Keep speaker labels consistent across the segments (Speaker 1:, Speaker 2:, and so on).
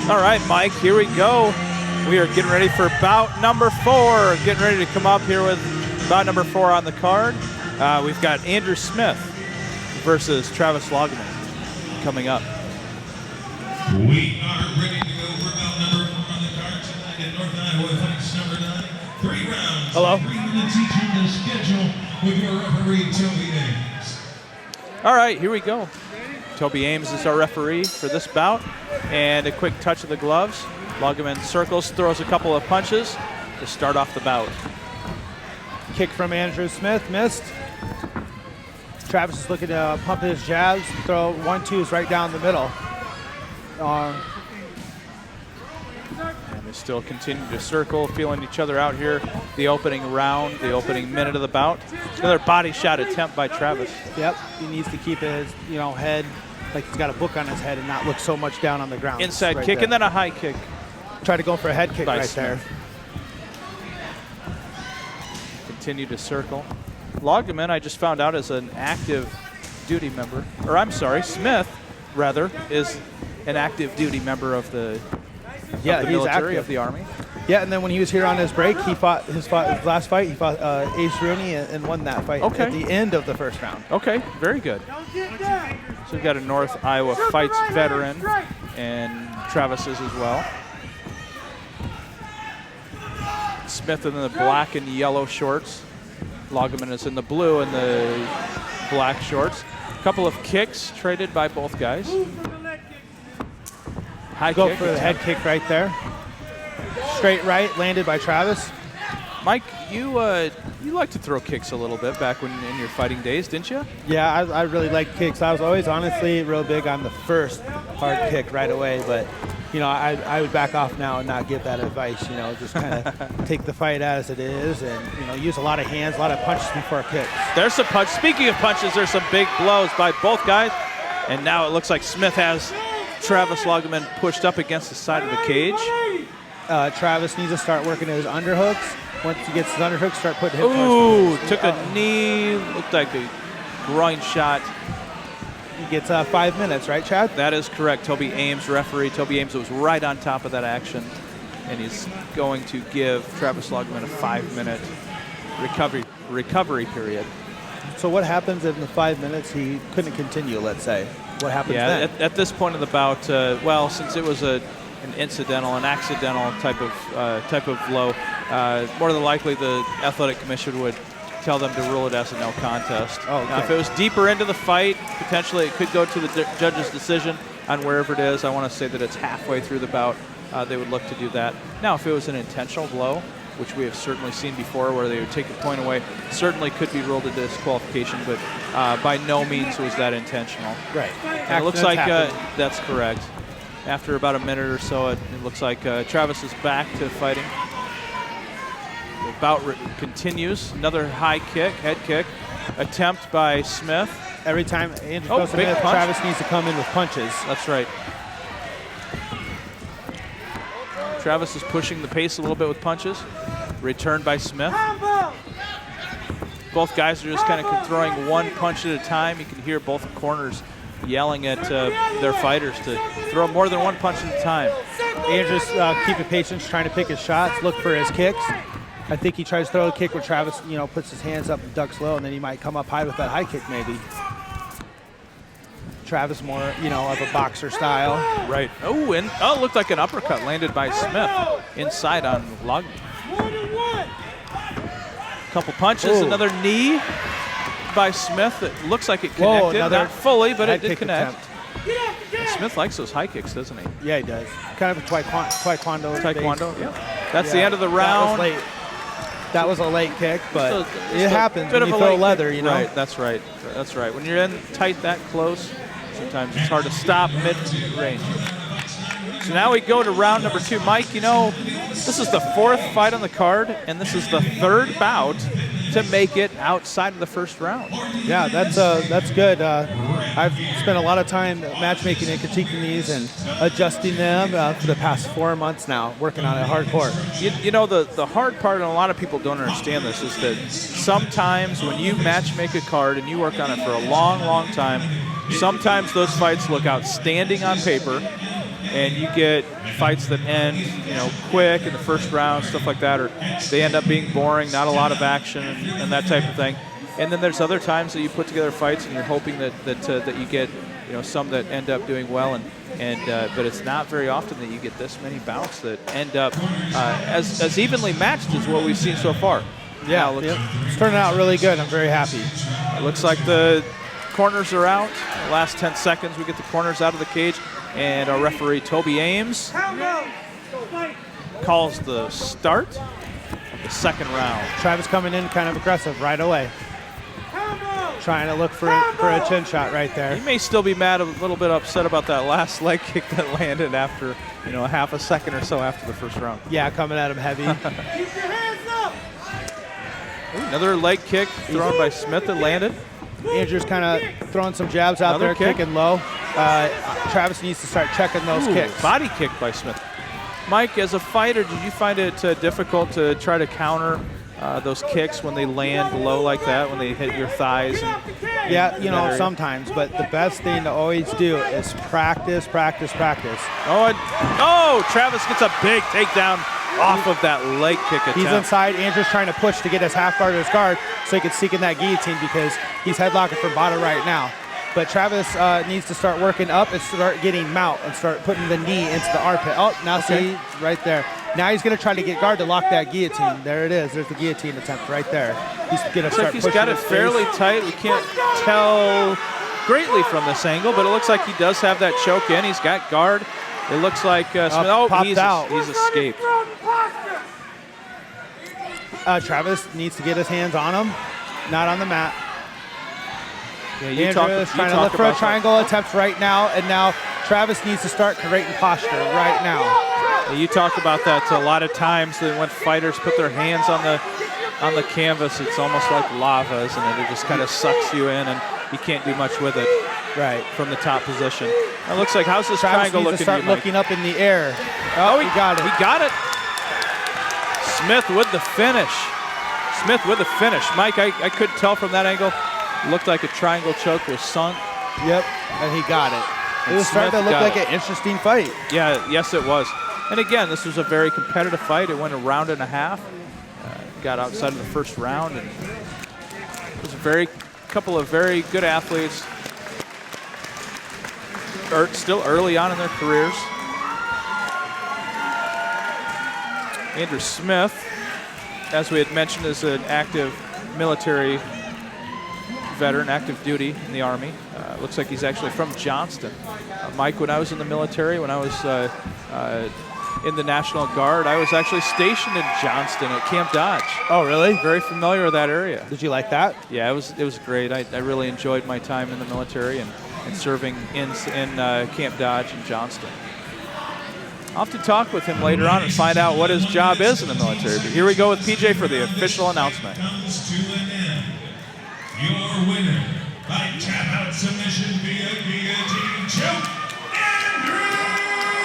Speaker 1: All right, Mike, here we go. We are getting ready for bout number 4. Getting ready to come up here with bout number 4 on the card. We've got Andrew Smith versus Travis Logeman coming up.
Speaker 2: We are ready to go for bout number 4 on the card tonight at North Iowa Fights number 9. 3 rounds.
Speaker 1: Hello.
Speaker 2: 3 minutes each on the schedule with your referee, Toby Ames.
Speaker 1: All right, here we go. Toby Ames is our referee for this bout. And a quick touch of the gloves. Logeman circles, throws a couple of punches to start off the bout.
Speaker 3: Kick from Andrew Smith, missed. Travis is looking to pump his jabs, throw 1-2s right down the middle.
Speaker 1: And they still continue to circle, feeling each other out here. The opening round, the opening minute of the bout. Another body shot attempt by Travis.
Speaker 3: Yep, he needs to keep his head like he's got a book on his head and not look so much down on the ground.
Speaker 1: Inside
Speaker 3: right
Speaker 1: kick
Speaker 3: there.
Speaker 1: And then a high kick.
Speaker 3: Try to go for a head kick
Speaker 1: by
Speaker 3: right
Speaker 1: Smith.
Speaker 3: there.
Speaker 1: Continue to circle. Logeman, I just found out, is an active duty member. Or I'm sorry, Smith, rather, is an active duty member of the, military,
Speaker 3: active.
Speaker 1: of the Army.
Speaker 3: Yeah, and then when he was here on his break, he fought his last fight. He fought Ace Rooney and won that fight at the end of the first round.
Speaker 1: Okay, very good. So we've got a North Iowa Fights veteran, and Travis is as well. Smith in the black and yellow shorts. Logeman is in the blue and the black shorts. A couple of kicks traded by both guys. High
Speaker 3: Go
Speaker 1: kick
Speaker 3: for the head kick right there. Straight right, landed by Travis.
Speaker 1: Mike, you like to throw kicks a little bit back when in your fighting days, didn't you?
Speaker 3: Yeah, I really like kicks. I was always honestly real big on the first hard kick right away, but I would back off now and not give that advice. Just kind of take the fight as it is, and use a lot of hands, a lot of punches before kicks.
Speaker 1: There's some punch. Speaking of punches, there's some big blows by both guys, and now it looks like Smith has Travis Logeman pushed up against the side of the cage.
Speaker 3: Travis needs to start working his underhooks. Once he gets his underhooks, start putting hip
Speaker 1: Ooh,
Speaker 3: punches.
Speaker 1: took a knee, looked like a groin shot.
Speaker 3: He gets 5 minutes, right, Chad?
Speaker 1: That is correct. Toby Ames, referee. Toby Ames was right on top of that action, and he's going to give Travis Logeman a 5-minute recovery period.
Speaker 3: So what happens if in the 5 minutes he couldn't continue, let's say? What happens then?
Speaker 1: At this point of the bout, since it was an accidental type of blow, more than likely the athletic commission would tell them to rule it as a no contest.
Speaker 3: Oh, okay.
Speaker 1: Now, if it was deeper into the fight, potentially it could go to the judge's decision on wherever it is. I want to say that it's halfway through the bout. They would look to do that. Now, if it was an intentional blow, which we have certainly seen before, where they would take a point away, certainly could be ruled a disqualification, but by no means was that intentional.
Speaker 3: Right.
Speaker 1: And it looks like that's correct. After about a minute or so, it looks like Travis is back to fighting. The bout continues. Another high kick, head kick, attempt by Smith.
Speaker 3: Every time Andrew goes to Smith, Travis needs to come in with punches.
Speaker 1: That's right. Travis is pushing the pace a little bit with punches. Returned by Smith. Both guys are just kind of throwing one punch at a time. You can hear both corners yelling at their fighters to throw more than one punch at a time.
Speaker 3: Andrew's keeping patience, trying to pick his shots, look for his kicks. I think he tries to throw a kick where Travis, puts his hands up and ducks low, and then he might come up high with that high kick maybe. Travis more, of a boxer style.
Speaker 1: Right. Oh, and it looked like an uppercut landed by Smith inside on Logeman. Couple punches, another knee by Smith. It looks like it connected, not fully, but it did connect. Smith likes those high kicks, doesn't he?
Speaker 3: Yeah, he does. Kind of a taekwondo.
Speaker 1: Taekwondo, yeah. That's the end of the round.
Speaker 3: That was a late kick, but it happens when you throw leather,
Speaker 1: Right, that's right. That's right. When you're in tight that close, sometimes it's hard to stop mid-range. So now we go to round number 2. Mike, this is the 4th fight on the card, and this is the 3rd bout to make it outside of the first round.
Speaker 3: Yeah, that's good. I've spent a lot of time matchmaking and critiquing these and adjusting them for the past 4 months now, working on it hardcore.
Speaker 1: The hard part, and a lot of people don't understand this, is that sometimes when you matchmake a card and you work on it for a long, long time, sometimes those fights look outstanding on paper, and you get fights that end, you know, quick in the first round, stuff like that, or they end up being boring, not a lot of action, and that type of thing. And then there's other times that you put together fights and you're hoping that you get, you know, some that end up doing well, but it's not very often that you get this many bouts that end up as evenly matched as what we've seen so far.
Speaker 3: Yeah, it's turning out really good. I'm very happy.
Speaker 1: It looks like the corners are out. The last 10 seconds, we get the corners out of the cage, and our referee, Toby Ames, calls the start of the second round.
Speaker 3: Travis coming in kind of aggressive right away. Trying to look for a chin shot right there.
Speaker 1: He may still be mad, a little bit upset about that last leg kick that landed after, you know, a half a second or so after the first round.
Speaker 3: Yeah, coming at him heavy.
Speaker 4: Keep your hands up!
Speaker 1: Another leg kick thrown by Smith that landed.
Speaker 3: Andrew's kind of throwing some jabs out
Speaker 1: Another
Speaker 3: there,
Speaker 1: kick.
Speaker 3: kicking low. Travis needs to start checking those kicks.
Speaker 1: Body kick by Smith. Mike, as a fighter, did you find it difficult to try to counter those kicks when they land low like that, when they hit your thighs?
Speaker 3: Yeah, you know, sometimes, but the best thing to always do is practice, practice, practice.
Speaker 1: Oh, Travis gets a big takedown off of that leg kick attempt.
Speaker 3: He's inside. Andrew's trying to push to get his half guard or his guard so he can seek in that guillotine because he's headlocking from bottom right now. But Travis needs to start working up and start getting mount and start putting the knee into the armpit. Oh, now see, right there. Now he's going to try to get guard to lock that guillotine. There it is. There's the guillotine attempt right there. He's going to start pushing.
Speaker 1: He's got it fairly tight. We can't tell greatly from this angle, but it looks like he does have that choke in. He's got guard. It looks like Smith. He's escaped.
Speaker 3: Travis needs to get his hands on him, not on the mat.
Speaker 1: Yeah,
Speaker 3: Andrew is trying to look for a triangle attempt right now, and now Travis needs to start creating posture right now.
Speaker 1: Yeah, you talk about that a lot of times that when fighters put their hands on the canvas, it's almost like lava, isn't it? It just kind of sucks you in, and you can't do much with it.
Speaker 3: Right
Speaker 1: from the top position. It looks like, how's this
Speaker 3: Travis
Speaker 1: triangle
Speaker 3: needs
Speaker 1: looking?
Speaker 3: To start looking up in the air.
Speaker 1: Oh,
Speaker 3: he got it.
Speaker 1: He got it. Smith with the finish. Smith with the finish. Mike, I couldn't tell from that angle. It looked like a triangle choke was sunk.
Speaker 3: Yep, and he got it. It was starting to look like an interesting fight.
Speaker 1: Yeah, yes it was. And again, this was a very competitive fight. It went a round and a half. Got outside of the first round, and it was a couple of very good athletes. Still early on in their careers. Andrew Smith, as we had mentioned, is an active military veteran, active duty in the Army. Looks like he's actually from Johnston. Mike, when I was in the military, when I was in the National Guard, I was actually stationed in Johnston at Camp Dodge.
Speaker 3: Oh, really?
Speaker 1: Very familiar with that area.
Speaker 3: Did you like that?
Speaker 1: Yeah, it was great. I really enjoyed my time in the military and serving in Camp Dodge in Johnston. I'll have to talk with him later on and find out what his job is in the military. But here we go with PJ for the official announcement.
Speaker 2: Comes to an end. Your winner by tap out submission via guillotine choke, Andrew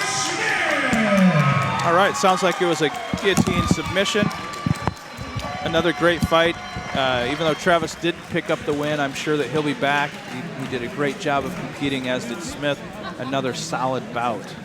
Speaker 2: Smith.
Speaker 1: All right, sounds like it was a guillotine submission. Another great fight. Even though Travis didn't pick up the win, I'm sure that he'll be back. He did a great job of competing, as did Smith. Another solid bout.